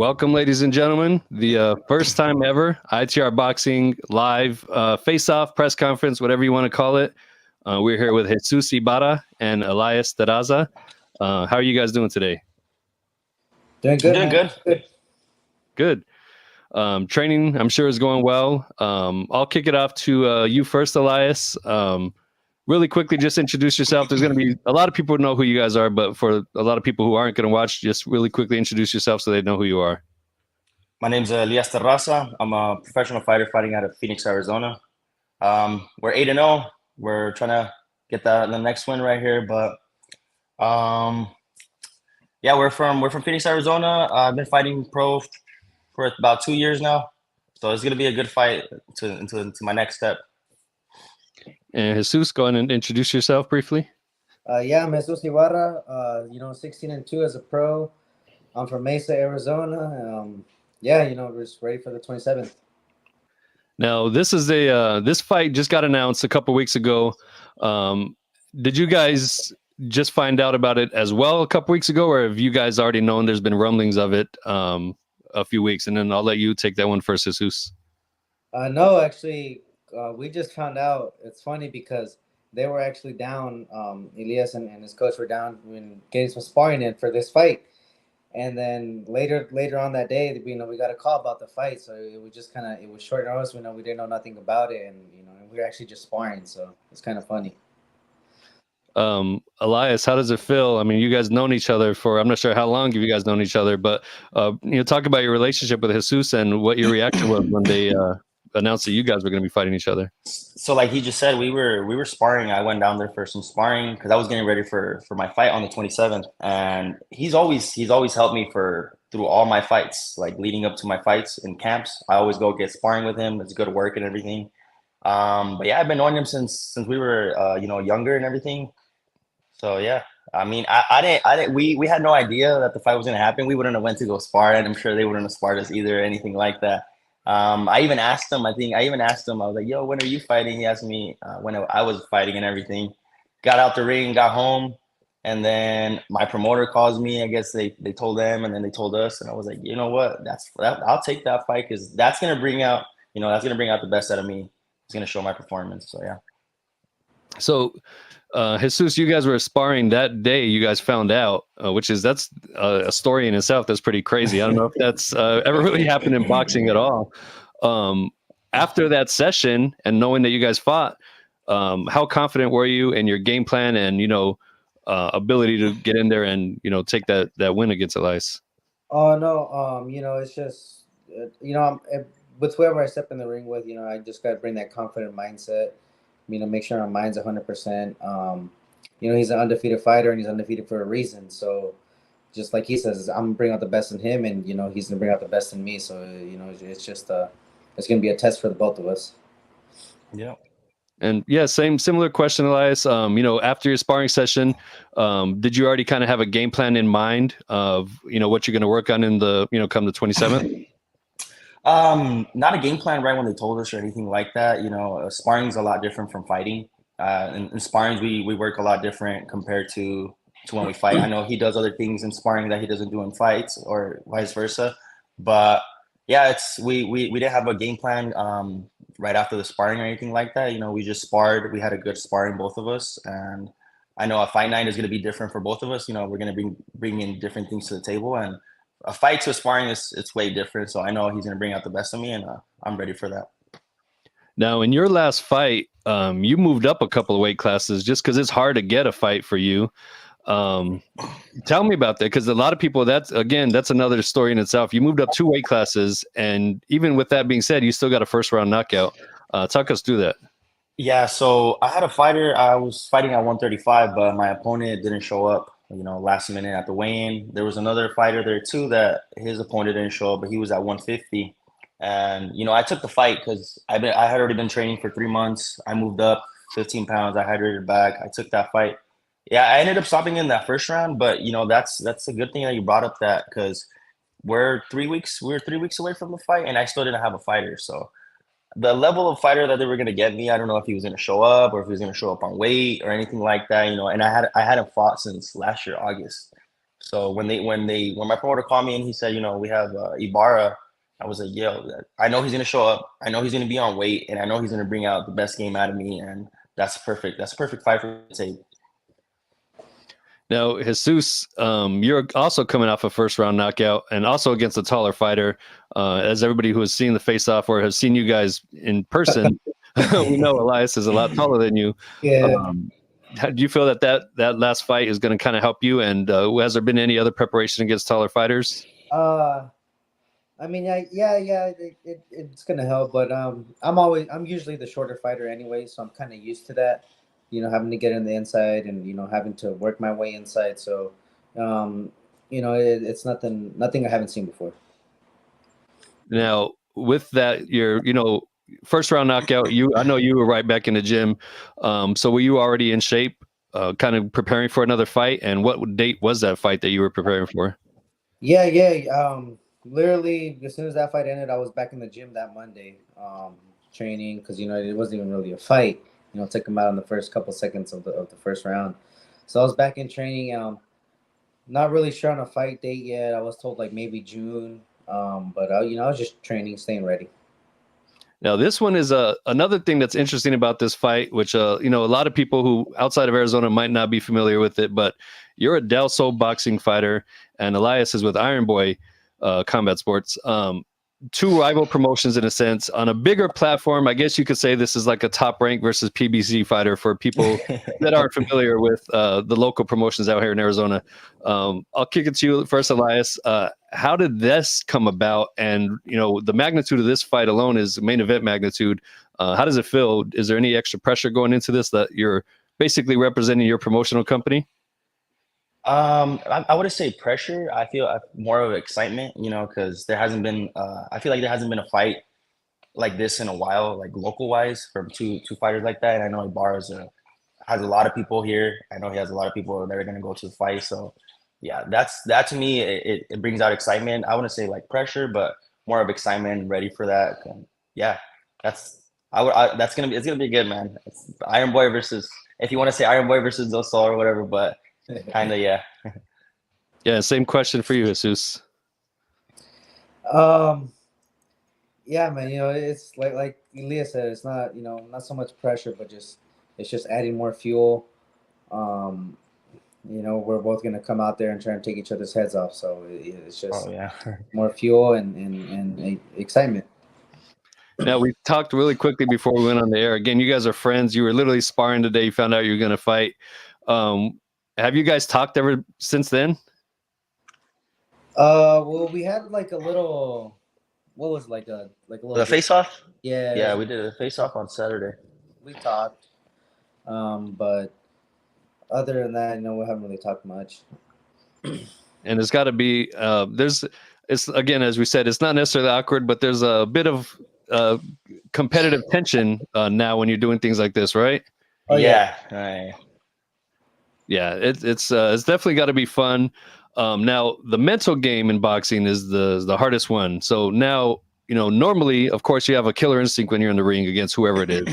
Welcome, ladies and gentlemen. The first time ever ITR Boxing live face off press conference, whatever you want to call it. We're here with Jesus Ibarra and Elias Terraza. How are you guys doing today? Doing good, Doing man. good. Good. Training, I'm sure, is going well. I'll kick it off to you first, Elias. Really quickly, just introduce yourself. There's going to be a lot of people who know who you guys are, but for a lot of people who aren't going to watch, just really quickly introduce yourself so they know who you are. My name's Elias Terraza. I'm a professional fighter fighting out of Phoenix, Arizona. We're 8-0. We're trying to get the next win right here, but yeah, we're from Phoenix, Arizona. I've been fighting pro for about 2 years now, so it's gonna be a good fight into my next step. And Jesus, go ahead and introduce yourself briefly. Yeah, I'm Jesus Ibarra. 16-2 as a pro. I'm from Mesa, Arizona. We're just ready for the 27th. Now, this is this fight just got announced a couple weeks ago. Did you guys just find out about it as well a couple weeks ago, or have you guys already known there's been rumblings of it a few weeks? And then I'll let you take that one first, Jesus. No, actually, we just found out. It's funny because they were actually down. Elias and his coach were down when getting some sparring in for this fight. And then later on that day, we got a call about the fight. So it was just it was short notice. We didn't know nothing about it, and we were actually just sparring. So it's kind of funny. Elias, how does it feel? I mean, you guys known each other for, I'm not sure how long have you guys known each other, but talk about your relationship with Jesus and what your reaction was when they announced that you guys were going to be fighting each other. So like he just said, we were sparring. I went down there for some sparring because I was getting ready for my fight on the 27th, and he's always helped me through all my fights, like leading up to my fights in camps. I always go get sparring with him. It's good work and everything. But yeah, I've been knowing him since we were younger and everything. So yeah, I mean, I didn't. We had no idea that the fight was gonna happen. We wouldn't have went to go spar, and I'm sure they wouldn't have sparred us either or anything like that. I even asked him. I was like, "Yo, when are you fighting?" He asked me when I was fighting and everything. Got out the ring, got home, and then my promoter calls me. I guess they told them, and then they told us, and I was like, you know what? I'll take that fight because that's gonna bring out the best out of me. It's gonna show my performance. So yeah. So, Jesus, you guys were sparring that day. You guys found out, that's a story in itself. That's pretty crazy. I don't know if that's ever really happened in boxing at all. After that session and knowing that you guys fought, how confident were you in your game plan and ability to get in there and take that win against Elias? Oh no, it's just with whoever I step in the ring with, I just got to bring that confident mindset. Make sure our mind's 100%. He's an undefeated fighter and he's undefeated for a reason. So just like he says, I'm gonna bring out the best in him, and he's gonna bring out the best in me. So it's just it's gonna be a test for the both of us. Yeah. And yeah, similar question, Elias. After your sparring session, did you already kind of have a game plan in mind of what you're going to work on in the come the 27th? Not a game plan right when they told us or anything like that. Sparring is a lot different from fighting. In sparring, we work a lot different compared to when we fight. I know he does other things in sparring that he doesn't do in fights, or vice versa. But yeah, we didn't have a game plan right after the sparring or anything like that. We just sparred. We had a good sparring, both of us, and I know a fight night is going to be different for both of us. We're going to bring in different things to the table, and a fight to a sparring it's way different. So I know he's going to bring out the best of me, and I'm ready for that. Now, in your last fight, you moved up a couple of weight classes just because it's hard to get a fight for you. Tell me about that, because a lot of people, that's another story in itself. You moved up 2 weight classes, and even with that being said, you still got a first round knockout. Talk us through that. Yeah, so I had a fighter. I was fighting at 135, but my opponent didn't show up. Last minute at the weigh-in. There was another fighter there too that his opponent didn't show up, but he was at 150. And I took the fight because I had already been training for 3 months. I moved up 15 pounds. I hydrated back. I took that fight. Yeah, I ended up stopping in that first round, but that's a good thing that you brought up that, because we were 3 weeks away from the fight, and I still didn't have a fighter. So the level of fighter that they were going to get me, I don't know if he was going to show up or if he was going to show up on weight or anything like that, and I hadn't fought since last year, August. So when my promoter called me and he said, we have Ibarra, I was like, yo, I know he's gonna show up. I know he's gonna be on weight, and I know he's gonna bring out the best game out of me, and that's perfect. That's a perfect fight for me to take. Now, Jesus, you're also coming off a first round knockout and also against a taller fighter. As everybody who has seen the face off or has seen you guys in person, we know Elias is a lot taller than you. Yeah. Do you feel that last fight is going to kind of help you? And has there been any other preparation against taller fighters? I mean, it's gonna help, but I'm usually the shorter fighter anyway, so I'm kind of used to that, having to get in the inside and having to work my way inside. So, it's nothing I haven't seen before. Now, with that, your first round knockout, I know you were right back in the gym. So were you already in shape, kind of preparing for another fight? And what date was that fight that you were preparing for? Yeah. Literally, as soon as that fight ended, I was back in the gym that Monday, training because it wasn't even really a fight. Took him out in the first couple seconds of the first round. So I was back in training. Not really sure on a fight date yet. I was told like maybe June. But I was just training, staying ready. Now, this one is another thing that's interesting about this fight, which a lot of people who outside of Arizona might not be familiar with it, but you're a Del Sol boxing fighter, and Elias is with Iron Boy Combat Sports. Two rival promotions in a sense on a bigger platform. I guess you could say this is like a top rank versus PBC fighter for people that aren't familiar with the local promotions out here in Arizona. I'll kick it to you first, Elias. How did this come about? And the magnitude of this fight alone is main event magnitude. How does it feel? Is there any extra pressure going into this that you're basically representing your promotional company? I wouldn't say pressure. I feel more of excitement, because there hasn't been. I feel like there hasn't been a fight like this in a while, like local wise, from two fighters like that. And I know Ibarra has a lot of people here. I know he has a lot of people that are going to go to the fight. So, yeah, that to me it brings out excitement. I wouldn't say like pressure, but more of excitement, ready for that. And yeah, that's it's gonna be good, man. It's Iron Boy versus, if you want to say Iron Boy versus Del Sol or whatever, but. Kind of, yeah. Yeah, same question for you, Jesus. Yeah, man. It's like Elias said. It's not not so much pressure, but it's just adding more fuel. We're both gonna come out there and try and take each other's heads off. So it's just more fuel and excitement. Now, we talked really quickly before we went on the air. Again, you guys are friends. You were literally sparring today. You found out you were going to fight. Have you guys talked ever since then? Well, we had like a little. What was like a little the face off? Yeah, we did a face off on Saturday. We talked, but other than that, we haven't really talked much. And it's got to be it's again, as we said, it's not necessarily awkward, but there's a bit of competitive tension now when you're doing things like this, right? Oh yeah. Right. Yeah, it's definitely got to be fun. Now, the mental game in boxing is the hardest one. So now, normally, of course, you have a killer instinct when you're in the ring against whoever it is.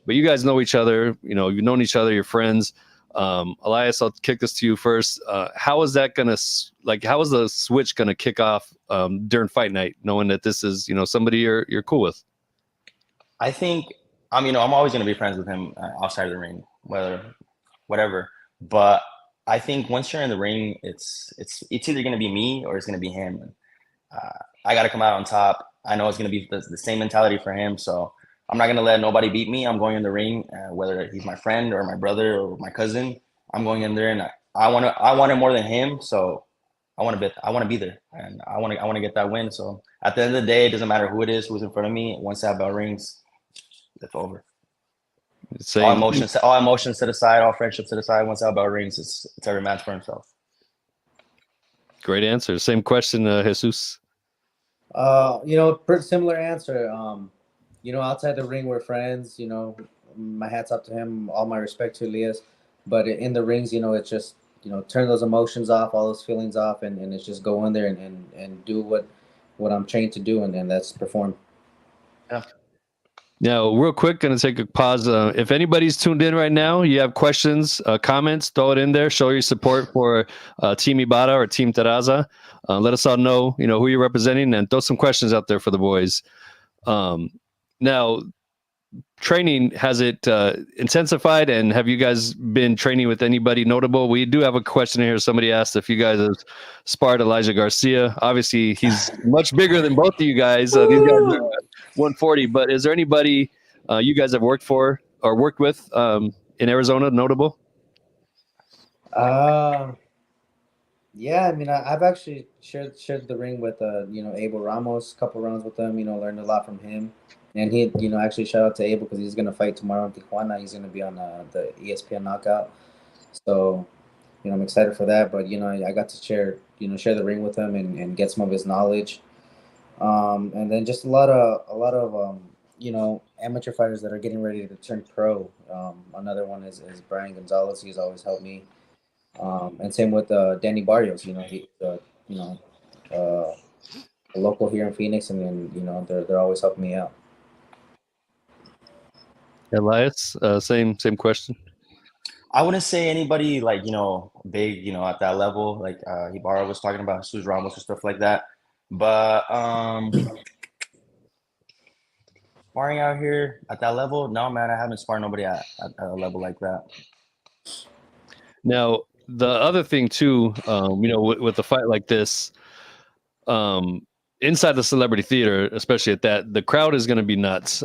But you guys know each other. You've known each other. You're friends. Elias, I'll kick this to you first. How is that gonna how is the switch gonna kick off during fight night, knowing that this is somebody you're cool with? I think I'm always gonna be friends with him outside of the ring, whatever. But I think once you're in the ring, it's either gonna be me or it's gonna be him. I gotta come out on top. I know it's gonna be the same mentality for him, so I'm not gonna let nobody beat me. I'm going in the ring, whether he's my friend or my brother or my cousin. I'm going in there, and I want it more than him. So I want to be there, and I want to get that win. So at the end of the day, it doesn't matter who it is, who's in front of me. Once that bell rings, it's over. All emotions to the side, all friendships to the side. Once that bell rings, it's every man for himself. Great answer. Same question, Jesus. Pretty similar answer. Outside the ring, we're friends. My hat's up to him. All my respect to Elias. But in the rings, it's just, turn those emotions off, all those feelings off, and it's just go in there and do what I'm trained to do, and that's perform. Yeah. Now, real quick, going to take a pause. If anybody's tuned in right now, you have questions, comments, throw it in there. Show your support for Team Ibarra or Team Terraza. Let us all know, who you're representing, and throw some questions out there for the boys. Now, training, has it intensified, and have you guys been training with anybody notable? We do have a question here. Somebody asked if you guys have sparred Elijah Garcia. Obviously, he's much bigger than both of you guys. These guys are 140, but is there anybody you guys have worked for or worked with in Arizona notable? Yeah, I mean, I've actually shared the ring with Abel Ramos, a couple rounds with him. Learned a lot from him, and he actually shout out to Abel because he's gonna fight tomorrow in Tijuana. He's gonna be on the ESPN Knockout, so I'm excited for that. But I got to share the ring with him and get some of his knowledge, and then just a lot of amateur fighters that are getting ready to turn pro. Another one is Brian Gonzalez. He's always helped me. And same with Danny Barrios. He's a local here in Phoenix, and then they're always helping me out. Elias, same question. I wouldn't say anybody like big at that level like Ibarra was talking about, Jesus Ramos or stuff like that. But sparring out here at that level, no man, I haven't sparred nobody at a level like that. Now, the other thing too, with a fight like this, inside the celebrity theater, especially at that, the crowd is going to be nuts.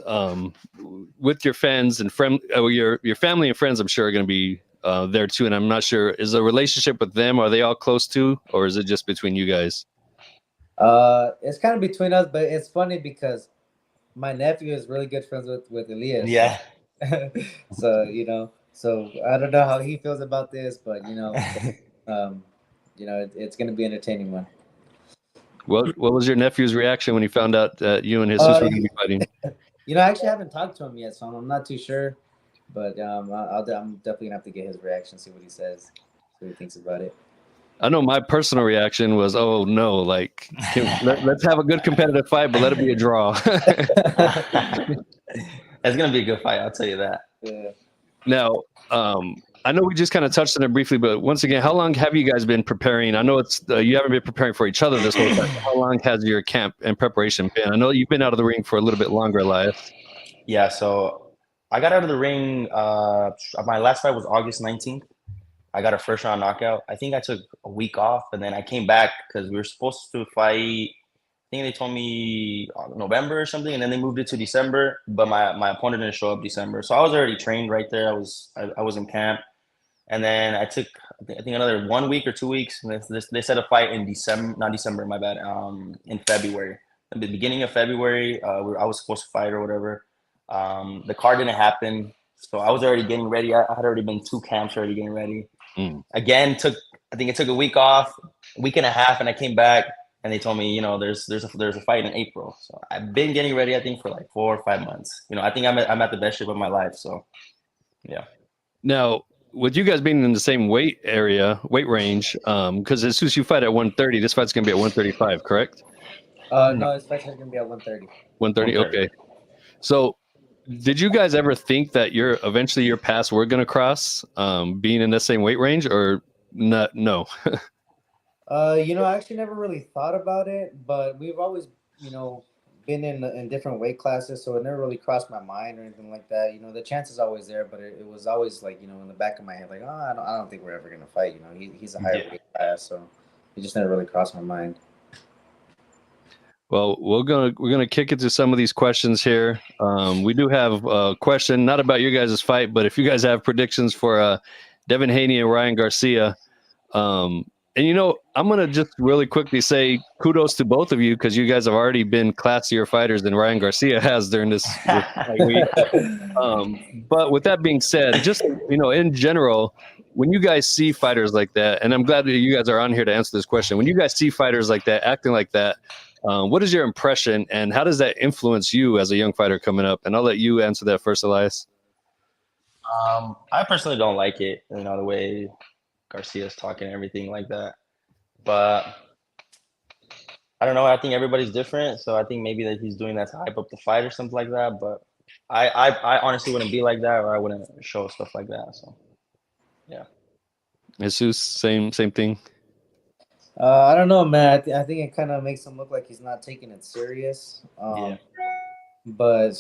With your fans and your family and friends, I'm sure are going to be there too. And I'm not sure, is the relationship with them, are they all close too, or is it just between you guys? It's kind of between us, but it's funny because my nephew is really good friends with Elias. Yeah. So so I don't know how he feels about this, but it's going to be an entertaining one. What was your nephew's reaction when he found out that you and Jesus were going to be fighting? I actually haven't talked to him yet, so I'm not too sure. But I'm definitely gonna have to get his reaction, see what he says, see what he thinks about it. I know my personal reaction was, oh no, like let's have a good competitive fight, but let it be a draw. It's gonna be a good fight, I'll tell you that. Yeah. Now, I know we just kind of touched on it briefly, but once again, how long have you guys been preparing? I know it's you haven't been preparing for each other this whole time. How long has your camp and preparation been? I know you've been out of the ring for a little bit longer, Elias. Yeah, so I got out of the ring. My last fight was August 19th. I got a first round knockout. I think I took a week off, and then I came back because we were supposed to fight. I think they told me November or something, and then they moved it to December. But my opponent didn't show up December, so I was already trained right there. I was in camp, and then I took I think another 1 week or 2 weeks. And they set a fight in December, not December, my bad. In February, at the beginning of February, I was supposed to fight or whatever. The card didn't happen, so I was already getting ready. I had already been 2 camps already getting ready. Again, I think it took a week off, a week and a half, and I came back and they told me, there's a fight in April. So I've been getting ready, I think, for like 4 or 5 months. I think I'm at the best shape of my life. So, yeah. Now, with you guys being in the same weight range, because as soon as you fight at 130, this fight's gonna be at 135, correct? No, this fight's gonna be at 130. 130, okay. So, did you guys ever think that eventually your paths were going to cross, being in the same weight range, or not? No. I actually never really thought about it, but we've always, been in different weight classes, so it never really crossed my mind or anything like that. The chance is always there, but it was always like, in the back of my head, like, oh, I don't think we're ever gonna fight. He's a higher weight class, so it just never really crossed my mind. Well, we're gonna kick into some of these questions here. We do have a question, not about you guys' fight, but if you guys have predictions for Devin Haney and Ryan Garcia. And I'm gonna just really quickly say kudos to both of you, because you guys have already been classier fighters than Ryan Garcia has during this fight week. But with that being said, just in general, when you guys see fighters like that, and I'm glad that you guys are on here to answer this question. When you guys see fighters like that acting like that, what is your impression, and how does that influence you as a young fighter coming up? And I'll let you answer that first, Elias. I personally don't like it, the way Garcia's talking and everything like that. But I don't know. I think everybody's different, so I think maybe that he's doing that to hype up the fight or something like that. But I honestly wouldn't be like that, or I wouldn't show stuff like that. So yeah. Jesus, same thing. I don't know, man. I think it kind of makes him look like he's not taking it serious. Yeah. But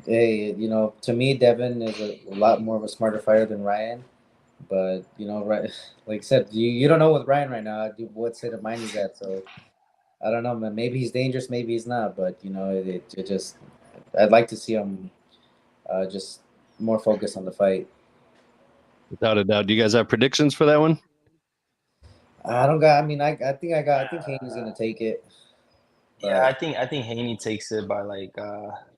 hey, you know, to me, Devin is a lot more of a smarter fighter than Ryan. But you know, right, like I said, you don't know with Ryan right now what state of mind he's at. So I don't know, man. Maybe he's dangerous, maybe he's not. But you know, it just I'd like to see him just more focused on the fight. Without a doubt. Do you guys have predictions for that one? I don't got. I mean, I think I got. I think Haney's gonna take it. Yeah, I think Haney takes it by like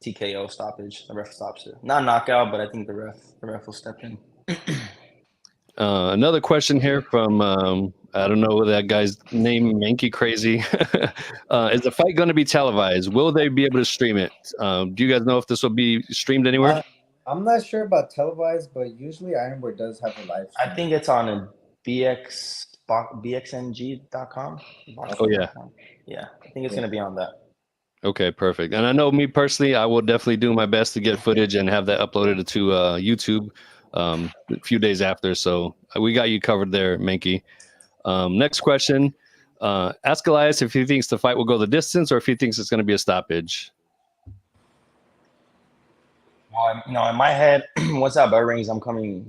TKO stoppage. The ref stops it, not knockout, but I think the ref will step in. Another question here from I don't know that guy's name, Mankey Crazy. Is the fight going to be televised? Will they be able to stream it? Do you guys know if this will be streamed anywhere? I'm not sure about televised, but usually Ironboard does have a live stream. I think it's on a bxng.com. Oh yeah, yeah. I think it's gonna be on that. Okay, perfect. And I know me personally, I will definitely do my best to get footage and have that uploaded to YouTube a few days after. So we got you covered there, Mankey. Next question. Ask Elias if he thinks the fight will go the distance or if he thinks it's going to be a stoppage. Well, you know, in my head, once that bell rings, I'm coming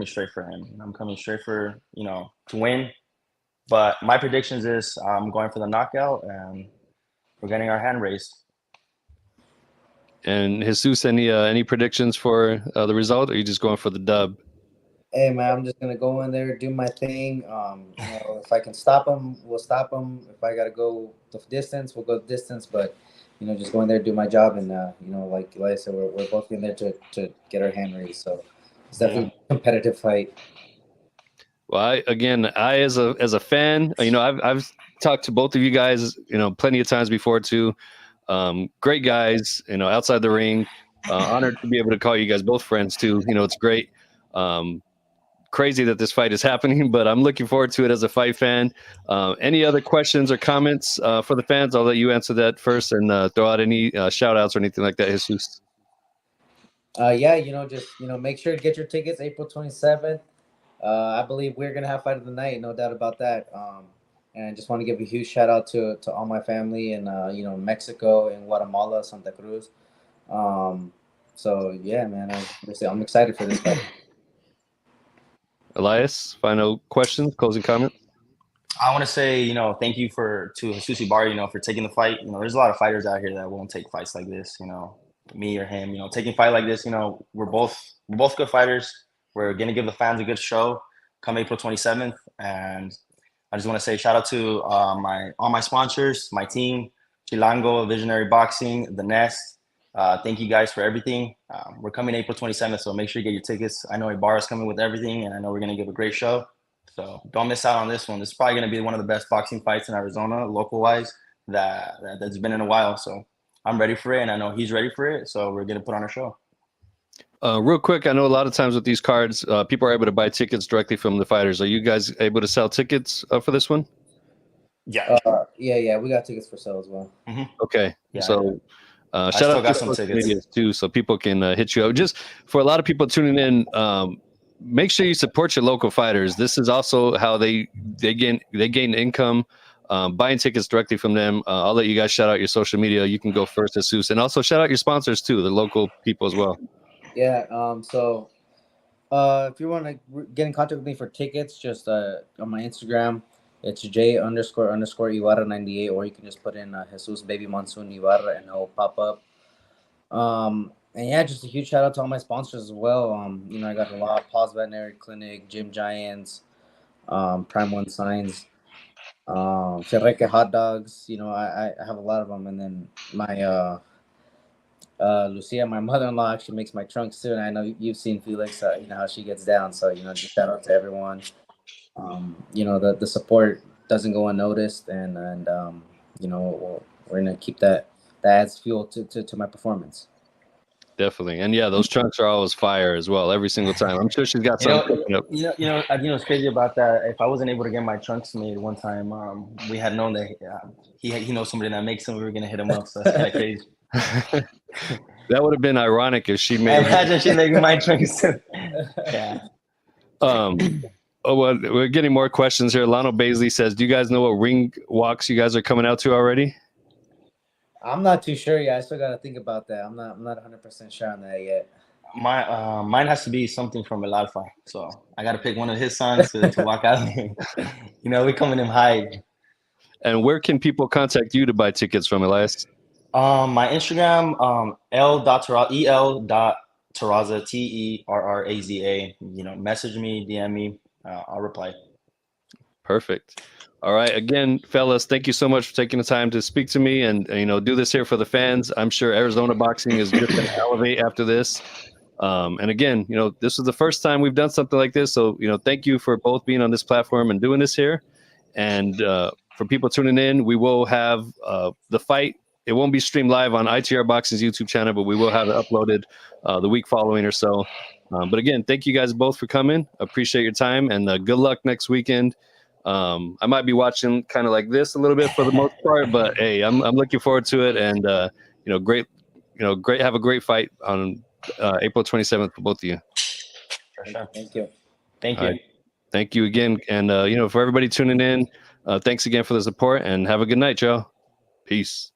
straight for him. I'm coming straight for, you know, to win. But my predictions is I'm going for the knockout and we're getting our hand raised. And Jesus, any predictions for the result, or are you just going for the dub? Hey man, I'm just gonna go in there, do my thing. You know, if I can stop him, we'll stop him. If I gotta go the distance, we'll go the distance. But you know, just go in there, do my job, and you know, like I said, we're both in there to get our hand raised. So it's definitely a competitive fight. Well, I as a fan, you know, I've talked to both of you guys, you know, plenty of times before too. Great guys, you know, outside the ring. Honored to be able to call you guys both friends too. You know, it's great. Crazy that this fight is happening, but I'm looking forward to it as a fight fan. Any other questions or comments for the fans? I'll let you answer that first and throw out any shout outs or anything like that, Jesus. Yeah, you know, just you know, make sure to get your tickets April 27th. I believe we're gonna have fight of the night, no doubt about that. And I just want to give a huge shout out to all my family in you know, Mexico and Guatemala, Santa Cruz. So yeah, man, I'm excited for this fight. Elias, final questions, closing comments. I want to say, you know, thank you to Jesus Ibarra, you know, for taking the fight. You know, there's a lot of fighters out here that won't take fights like this. You know, me or him. You know, taking a fight like this. You know, we're both good fighters. We're gonna give the fans a good show come April 27th, and I just want to say shout out to all my sponsors, my team, Chilango, Visionary Boxing, The Nest. Thank you guys for everything. We're coming April 27th, so make sure you get your tickets. I know Ibarra's coming with everything, and I know we're going to give a great show. So don't miss out on this one. This is probably going to be one of the best boxing fights in Arizona, local-wise, that's been in a while. So I'm ready for it, and I know he's ready for it, so we're going to put on a show. Real quick, I know a lot of times with these cards, people are able to buy tickets directly from the fighters. Are you guys able to sell tickets for this one? Yeah. Yeah, we got tickets for sale as well. Mm-hmm. Okay, yeah, so I shout out got to some tickets too, so people can hit you up. Just for a lot of people tuning in, make sure you support your local fighters. This is also how they gain income. Buying tickets directly from them. I'll let you guys shout out your social media. You can go first, Jesus, and also shout out your sponsors too, the local people as well. Yeah. So if you want to get in contact with me for tickets, just on my Instagram, it's J__Ibarra 98, or you can just put in Jesus Baby Monsoon Ibarra and it'll pop up. And yeah, just a huge shout out to all my sponsors as well. You know, I got a lot: Paul's Veterinary Clinic, Gym Giants, Prime One Signs, Ferreque Hot Dogs. You know, I have a lot of them, and then my Lucia, my mother-in-law, actually makes my trunks too, and I know you've seen Felix. You know how she gets down, so you know, just shout out to everyone. You know, the support doesn't go unnoticed, and you know, we're gonna keep that adds fuel to my performance. Definitely, and yeah, those trunks are always fire as well. Every single time, I'm sure she's got something cooking up. You know, what's crazy about that? If I wasn't able to get my trunks made one time, we had known that he knows somebody that makes them. We were gonna hit him up, so that's kind of crazy. That would have been ironic if she made. Imagine she making my drinks. Yeah. Oh, well, we're getting more questions here. Lionel Baisley says, "Do you guys know what ring walks you guys are coming out to already?" I'm not too sure yet. I still got to think about that. I'm not 100% sure on that yet. Mine has to be something from El Alfa. So I got to pick one of his sons to walk out. We coming in high. And where can people contact you to buy tickets from, Elias? My Instagram, el.terraza, Terraza. Message me, DM me. I'll reply. Perfect. All right. Again, fellas, thank you so much for taking the time to speak to me and do this here for the fans. I'm sure Arizona boxing is just going to elevate after this. And again, this was the first time we've done something like this. So, thank you for both being on this platform and doing this here. And for people tuning in, we will have the fight. It won't be streamed live on ITR Boxing's YouTube channel, but we will have it uploaded the week following or so. But again, thank you guys both for coming. Appreciate your time, and good luck next weekend. I might be watching kind of like this a little bit for the most part, but hey, I'm looking forward to it. And great, have a great fight on April 27th for both of you. For sure. Thank you. Thank you. Right. Thank you again. And, for everybody tuning in, thanks again for the support, and have a good night, Joe. Peace.